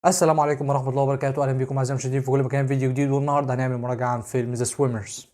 السلام عليكم ورحمة الله وبركاته. أهلا بكم أعزائي المشاهدين في كل مكان، فيديو جديد. والنهاردة هنعمل مراجعة عن فيلم ذا سويمرز.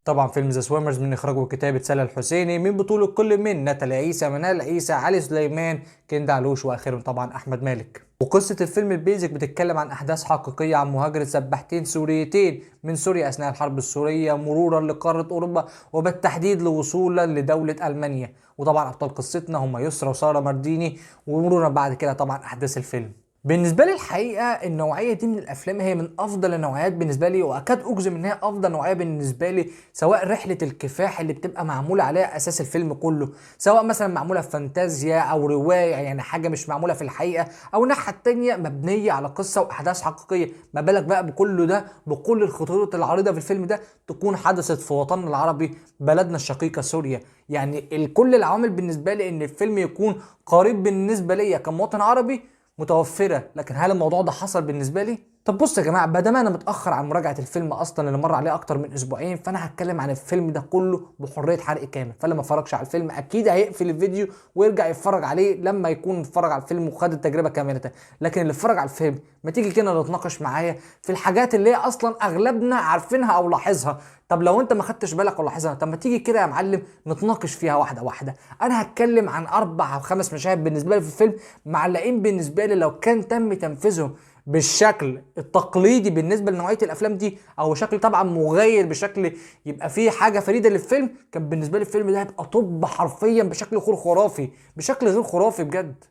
طبعا فيلم ذا سويمرز من إخراج وكتابة سلا الحسيني، من بطولة كل من ناتاليا عيسى، منال عيسى، علي سليمان، كندا علوش، وآخرهم طبعا أحمد مالك. وقصة الفيلم البيزك بتتكلم عن أحداث حقيقية عن مهاجرة سباحتين سوريتين من سوريا أثناء الحرب السورية مرورا لقارة أوروبا، وبالتحديد لوصولا لدولة ألمانيا. وطبعا أبطال قصتنا هم يسرا وسارة مارديني، ومرورا بعد كده طبعا أحداث الفيلم. بالنسبه لي الحقيقه النوعيه دي من الافلام هي من افضل النوعيات بالنسبه لي، واكاد اجزم ان هي افضل نوعيه بالنسبه لي، سواء رحله الكفاح اللي بتبقى معموله عليها اساس الفيلم كله، سواء مثلا معموله في فانتازيا او روايه، يعني حاجه مش معموله في الحقيقه، او الناحيه التانيه مبنيه على قصه واحداث حقيقيه. ما بالك بقى بكل ده، بكل الخطوط العريضه في الفيلم ده تكون حدثت في وطننا العربي، بلدنا الشقيقه سوريا. يعني كل العوامل بالنسبه لي ان الفيلم يكون قريب بالنسبه لي كمواطن عربي متوفره. لكن هل الموضوع ده حصل بالنسبه لي؟ طب بصوا يا جماعه، بدل ما انا متاخر عن مراجعه الفيلم اصلا اللي مر عليه اكتر من اسبوعين، فانا هتكلم عن الفيلم ده كله بحريه حرق كامل. فاللي ما اتفرجش على الفيلم اكيد هيقفل الفيديو ويرجع يتفرج عليه لما يكون اتفرج على الفيلم وخد التجربه كامله. لكن اللي اتفرج على الفيلم ما تيجي كده نتناقش معايا في الحاجات اللي هي اصلا اغلبنا عارفينها او لاحظها. طب لو انت ما خدتش بالك ولا لاحظها، طب ما تيجي كده يا معلم نتناقش فيها واحده واحده. انا هتكلم عن 4 أو 5 مشاهد بالنسبه لي في الفيلم معلقين بالنسبه لي، لو كان تم تنفيذهم بالشكل التقليدي بالنسبه لنوعيه الافلام دي، او شكل طبعا مغاير بشكل يبقى فيه حاجه فريده للفيلم، كان بالنسبه لي الفيلم ده هيبقى طب حرفيا بشكل غير خرافي، بشكل غير خرافي بجد.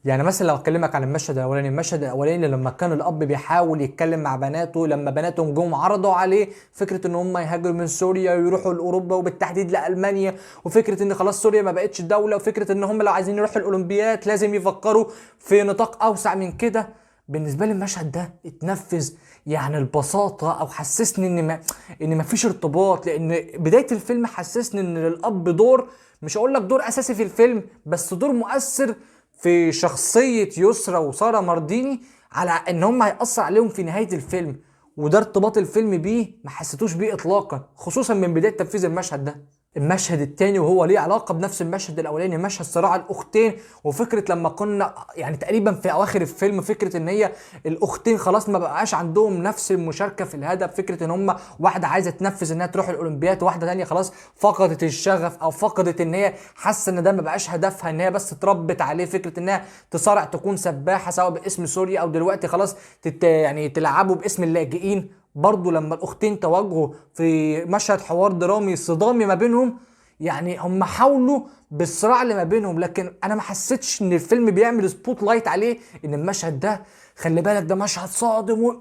يعني مثلا لو اكلمك عن المشهد الاولاني، لما كان الاب بيحاول يتكلم مع بناته، لما بناتهم جم عرضوا عليه فكره ان هم يهاجروا من سوريا ويروحوا لاوروبا وبالتحديد لالمانيا، وفكره ان خلاص سوريا ما بقتش دوله، وفكره ان هم لو عايزين يروحوا الاولمبياد لازم يفكروا في نطاق اوسع من كده. بالنسبه لي المشهد ده اتنفذ يعني البساطه، او حسسني ان ما فيش ارتباط، لان بدايه الفيلم حسسني ان للاب دور، مش هقول لك دور اساسي في الفيلم، بس دور مؤثر في شخصية يسرا وسارة مارديني، على ان هم هيأثر عليهم في نهاية الفيلم. وده ارتباط الفيلم بيه ما حسيتوش بيه اطلاقا، خصوصا من بداية تنفيذ المشهد ده. المشهد التاني وهو ليه علاقة بنفس المشهد الاولاني، مشهد صراع الاختين، وفكرة لما كنا يعني تقريبا في اواخر الفيلم، فكرة ان هي الاختين خلاص ما بقاش عندهم نفس المشاركة في الهدف، فكرة ان هم واحدة عايزة تنفذ انها تروح الاولمبياد، وواحدة تانية خلاص فقدت الشغف، او فقدت ان هي حاسة ان ده ما بقاش هدفها، ان هي بس اتربت عليه، فكرة انها تصارع تكون سباحة سواء باسم سوريا او دلوقتي خلاص يعني تلعبوا باسم اللاجئين. برضو لما الاختين تواجهوا في مشهد حوار درامي صدامي ما بينهم، يعني هم حاولوا بالصراع اللي ما بينهم، لكن انا ما حسيتش ان الفيلم بيعمل سبوت لايت عليه ان المشهد ده خلي بالك ده مشهد صادم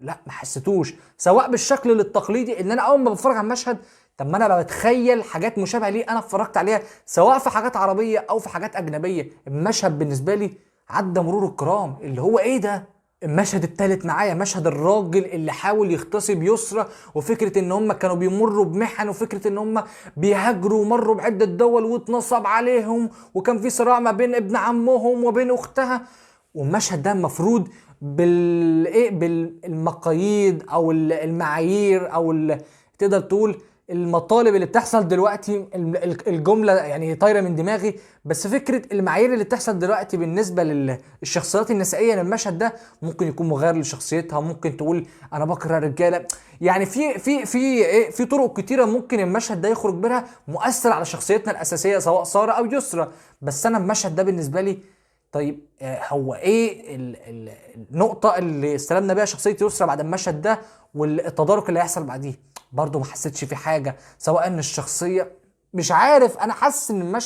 لا ما حسيتوش، سواء بالشكل التقليدي ان انا اول ما بتفرج على المشهد، طب ما انا بتخيل حاجات مشابهه ليه انا اتفرجت عليها سواء في حاجات عربيه او في حاجات اجنبيه. المشهد بالنسبه لي عدى مرور الكرام، اللي هو ايه ده. المشهد التالت معايا مشهد الراجل اللي حاول يغتصب يسرى، وفكره ان هم كانوا بيمروا بمحن، وفكره ان هم بيهاجروا ومروا بعده دول واتنصب عليهم، وكان في صراع ما بين ابن عمهم وبين اختها. والمشهد ده المفروض بالايه بالمقاييد او المعايير او تقدر تقول المطالب اللي بتحصل دلوقتي، الجمله يعني طايره من دماغي، بس فكره المعايير اللي بتحصل دلوقتي بالنسبه للشخصيات النسائيه، المشهد ده ممكن يكون مغير لشخصيتها، ممكن تقول انا بكره الرجاله، يعني في طرق كتيره ممكن المشهد ده يخرج بيها مؤثر على شخصيتنا الاساسيه سواء ساره او يسرى. بس انا المشهد ده بالنسبه لي، طيب هو ايه النقطة اللي استلمنا بيها شخصية يسرا بعد المشهد ده والتدارك اللي هيحصل بعديه؟ برضه ما حسيتش في حاجة، سواء ان الشخصية مش عارف، انا حاسس ان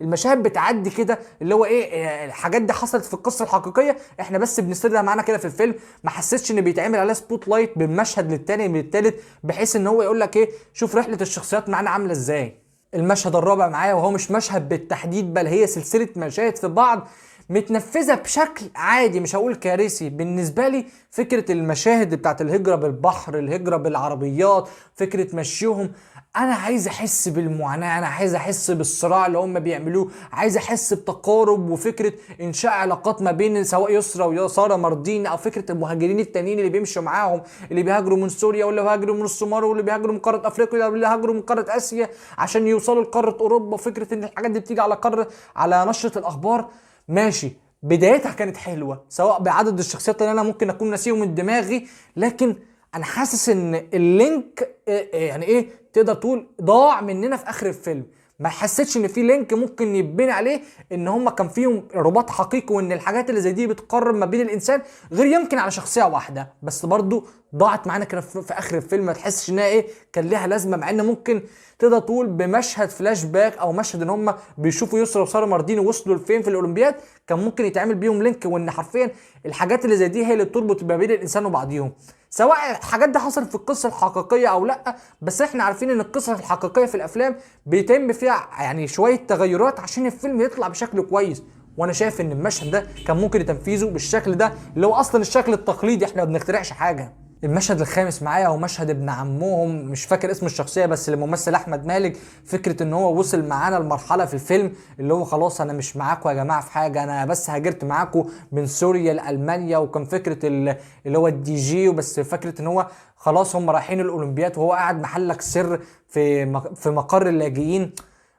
المشاهد بتعدي كده، اللي هو ايه الحاجات دي حصلت في القصة الحقيقية، احنا بس بنسردها معانا كده في الفيلم. ما حسيتش ان بيتعمل عليها سبوت لايت من مشهد للتاني من التالت، بحيث ان هو يقول لك ايه، شوف رحلة الشخصيات معانا عاملة ازاي. المشهد الرابع معايا، وهو مش مشهد بالتحديد بل هي سلسلة مشاهد في بعض متنفذه بشكل عادي، مش هقول كارثي بالنسبه لي. فكره المشاهد بتاعت الهجره بالبحر، الهجره بالعربيات، فكره مشيهم، انا عايز احس بالمعاناه، انا عايز احس بالصراع اللي هم بيعملوه، عايز احس بتقارب وفكره انشاء علاقات ما بين سواء يسرا وساره ماردين، او فكره المهاجرين التانيين اللي بيمشوا معاهم، اللي بيهاجروا من سوريا واللي بيهاجروا من الصومال واللي بيهاجروا من قاره افريقيا واللي بيهاجروا من قاره اسيا عشان يوصلوا لقاره اوروبا، وفكره ان الحاجات دي بتيجي على على نشره الاخبار. ماشي، بدايتها كانت حلوه سواء بعدد الشخصيات اللي انا ممكن اكون ناسيهم من دماغي، لكن انا حاسس ان اللينك يعني ايه تقدر تقول ضاع مننا في اخر الفيلم. ما حسيتش ان في لينك ممكن يبني عليه ان هم كان فيهم رباط حقيقي، وان الحاجات اللي زي دي بتقرب ما بين الانسان، غير يمكن على شخصيه واحده بس برضو ضاعت معانا كده في اخر الفيلم. ما تحسش انها ايه كان ليها لازمه، مع ان ممكن تقدر تقول بمشهد فلاش باك او مشهد ان هم بيشوفوا يسرا وساره مارديني وصلوا لفين في الاولمبياد كان ممكن يتعمل بيهم لينك، وان حرفيا الحاجات اللي زي دي هي اللي بتربط ما بين الانسان وبعضيهم، سواء الحاجات دي حصلت في القصه الحقيقيه او لا. بس احنا عارفين ان القصه الحقيقيه في الافلام بيتم فيها يعني شويه تغيرات عشان الفيلم يطلع بشكل كويس. وانا شايف ان المشهد ده كان ممكن تنفيذه بالشكل ده اللي هو اصلا الشكل التقليدي، احنا ما بنخترعش حاجه. المشهد الخامس معايا هو مشهد ابن عمهم، مش فاكر اسم الشخصيه بس الممثل احمد مالك. فكره ان هو وصل معانا لمرحله في الفيلم اللي هو خلاص انا مش معاكم يا جماعه في حاجه، انا بس هاجرت معاكم من سوريا لالمانيا، وكان فكره اللي هو الدي جي، وبس فكره ان هو خلاص هم رايحين الاولمبياد وهو قاعد محلك سر في مقر اللاجئين.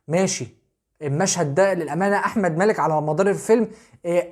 ماشي، المشهد ده للامانه احمد مالك على مدار الفيلم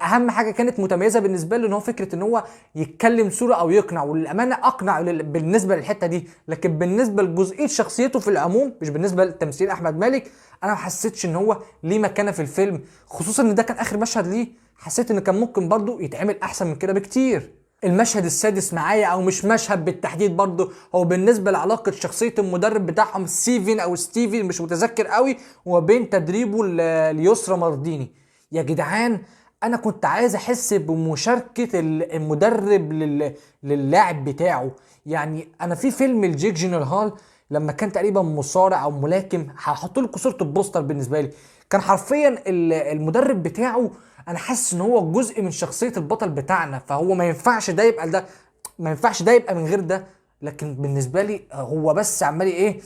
اهم حاجه كانت متميزه بالنسبه له ان هو فكره ان هو يتكلم صوره او يقنع، وللامانه اقنع بالنسبه للحته دي. لكن بالنسبه لجزئيه شخصيته في العموم، مش بالنسبه لتمثيل احمد مالك، انا ما حسيتش ان هو ليه مكانه في الفيلم، خصوصا ان ده كان اخر مشهد ليه. حسيت ان كان ممكن برضو يتعمل احسن من كده بكتير. المشهد السادس معايا او مش مشهد بالتحديد برضه، هو بالنسبه لعلاقه شخصيه المدرب بتاعهم ستيفن او ستيفن مش متذكر قوي، وبين تدريبه ليسرا مارديني. يا جدعان انا كنت عايز احس بمشاركه المدرب للاعب بتاعه. يعني انا في فيلم الجيك جينيرال لما كان تقريبا مصارع او ملاكم، هحط لكم صوره البوستر بالنسبه لي، كان حرفيا المدرب بتاعه انا حاسس ان هو جزء من شخصيه البطل بتاعنا، فهو ما ينفعش ده يبقى ده، ما ينفعش ده يبقى من غير ده. لكن بالنسبه لي هو بس عمال ايه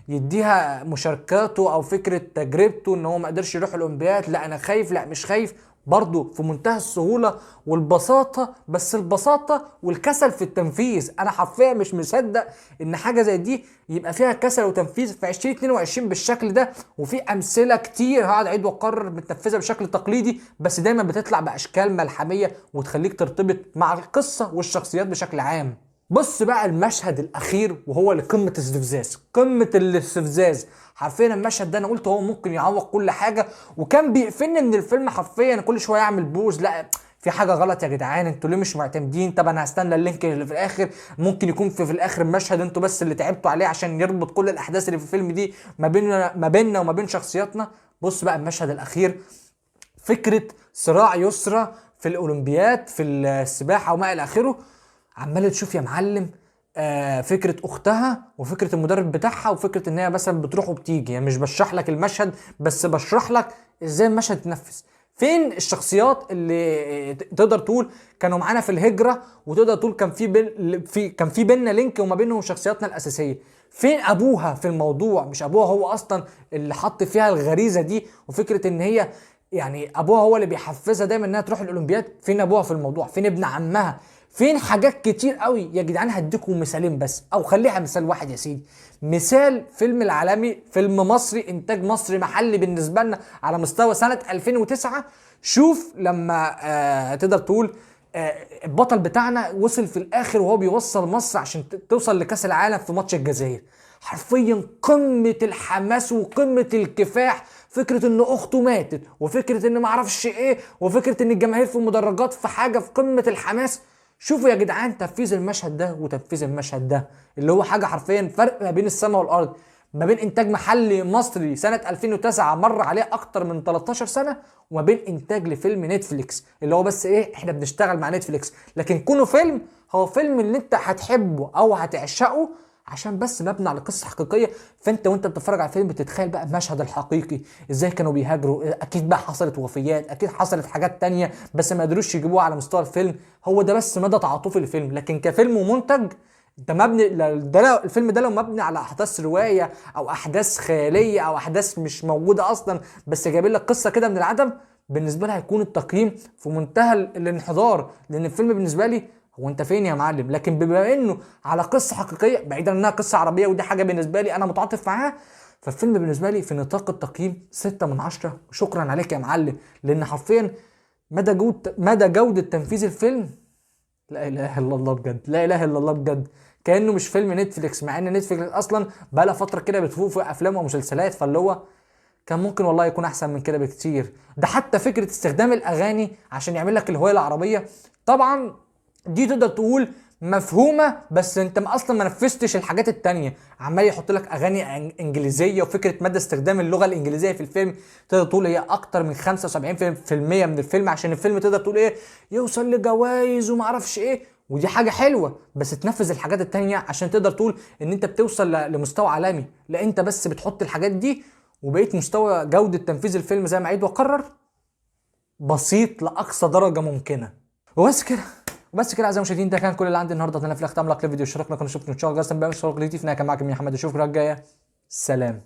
يديها مشاركاته او فكره تجربته ان هو ما قدرش يروح الاولمبياد، لا انا خايف، لا مش خايف، برضه في منتهى السهوله والبساطه، بس البساطه والكسل في التنفيذ. انا حرفيا مش مصدق ان حاجه زي دي يبقى فيها كسل وتنفيذ في 2022 بالشكل ده. وفي امثله كتير هقعد اعيد واكرر متنفذه بشكل تقليدي، بس دايما بتطلع باشكال ملحميه وتخليك ترتبط مع القصه والشخصيات بشكل عام. بص بقى المشهد الاخير وهو لقمه الاستفزاز، قمه الاستفزاز حرفيا. المشهد ده انا قلت هو ممكن يعوق كل حاجه، وكان بيقفلني من الفيلم حرفيا. كل شويه اعمل بوز، لا في حاجه غلط يا جدعان، انتوا ليه مش معتمدين؟ طب انا هستنى اللينك اللي في الاخر، ممكن يكون في الاخر المشهد انتوا بس اللي تعبتوا عليه عشان يربط كل الاحداث اللي في الفيلم دي ما بيننا وما بين شخصياتنا. بص بقى المشهد الاخير، فكره صراع يسرا في الاولمبياد في السباحه وما الى اخره. عمال تشوف يا معلم فكره اختها وفكره المدرب بتاعها وفكره ان هي مثلا بتروح وبتيجي، يعني مش بشرح لك المشهد بس بشرح لك ازاي المشهد اتنفذ. فين الشخصيات اللي تقدر تقول كانوا معانا في الهجره، وتقدر تقول كان في بيننا لينك وما بينهم شخصياتنا الاساسيه؟ فين ابوها في الموضوع؟ مش ابوها هو اصلا اللي حط فيها الغريزه دي، وفكره ان هي يعني ابوها هو اللي بيحفزها دايما انها تروح الاولمبياد؟ فين ابوها في الموضوع؟ فين ابن عمها؟ فين حاجات كتير قوي يا جدعان. هديكم مثالين بس او خليها مثال واحد يا سيدي. مثال فيلم العالمي، فيلم مصري انتاج مصري محلي بالنسبه لنا على مستوى سنه 2009. شوف لما تقدر تقول البطل بتاعنا وصل في الاخر وهو بيوصل مصر عشان توصل لكاس العالم في ماتش الجزائر، حرفيا قمه الحماس وقمه الكفاح. فكره ان اخته ماتت، وفكره ان معرفش ايه، وفكره ان الجماهير في المدرجات، في حاجه في قمه الحماس. شوفوا يا جدعان تنفيذ المشهد ده وتنفيذ المشهد ده اللي هو حاجه حرفيا فرق ما بين السماء والارض، ما بين انتاج محلي مصري سنه 2009 مر عليه اكتر من 13 سنه، وما بين انتاج لفيلم نتفليكس اللي هو بس ايه احنا بنشتغل مع نتفليكس، لكن كونه فيلم هو فيلم اللي انت هتحبه او هتعشقه عشان بس مبني على قصه حقيقيه. فانت وانت بتتفرج على الفيلم بتتخيل بقى المشهد الحقيقي ازاي كانوا بيهاجروا، اكيد بقى حصلت وفيات، اكيد حصلت حاجات تانية بس ما قدروش يجيبوها على مستوى الفيلم. هو ده بس مدى تعاطفي الفيلم، لكن كفيلم ومنتج انت مبني الفيلم ده لو مبني على احداث روايه او احداث خياليه او احداث مش موجوده اصلا، بس جايبين لك قصه كده من العدم، بالنسبه لي هيكون التقييم في منتهى الانحدار. لان الفيلم بالنسبه لي هو انت فين يا معلم؟ لكن بما انه على قصه حقيقيه، بعيدا انها قصه عربيه ودي حاجه بالنسبه لي انا متعاطف معاها، فالفيلم بالنسبه لي في نطاق التقييم 6 من 10. شكرا عليك يا معلم. لان حرفيا مدى جوده تنفيذ الفيلم، لا اله الا الله بجد، لا اله الا الله بجد. كانه مش فيلم نتفليكس، مع ان نتفليكس اصلا بقى لها فتره كده بتفوق في افلام ومسلسلات، فاللي هو كان ممكن والله يكون احسن من كده بكتير. ده حتى فكره استخدام الاغاني عشان يعمل لك الهويه العربيه، طبعا دي تقدر تقول مفهومه، بس انت اصلا ما نفذتش الحاجات التانية. عمال يحط لك اغاني انجليزيه، وفكره مدى استخدام اللغه الانجليزيه في الفيلم تقدر تقول هي اكتر من 75% من الفيلم، عشان الفيلم تقدر تقول ايه، يوصل لجوائز وما اعرفش ايه. ودي حاجه حلوه، بس تنفذ الحاجات التانية عشان تقدر تقول ان انت بتوصل لمستوى عالمي. لا انت بس بتحط الحاجات دي، وبقيت مستوى جوده تنفيذ الفيلم زي ما عيد واكرر بسيط لاقصى درجه ممكنه. وبس كده، وبس كده اعزائي المشاهدين، ده كان كل اللي عندي النهارده. اتمنى في الاختام لايك للفيديو واشتركنا، كنا نشوفكم ان شاء الله. جاستن بقى مش جديد، فينا كان معاكم يا محمد، اشوفكم الحلقه الجايه. سلام.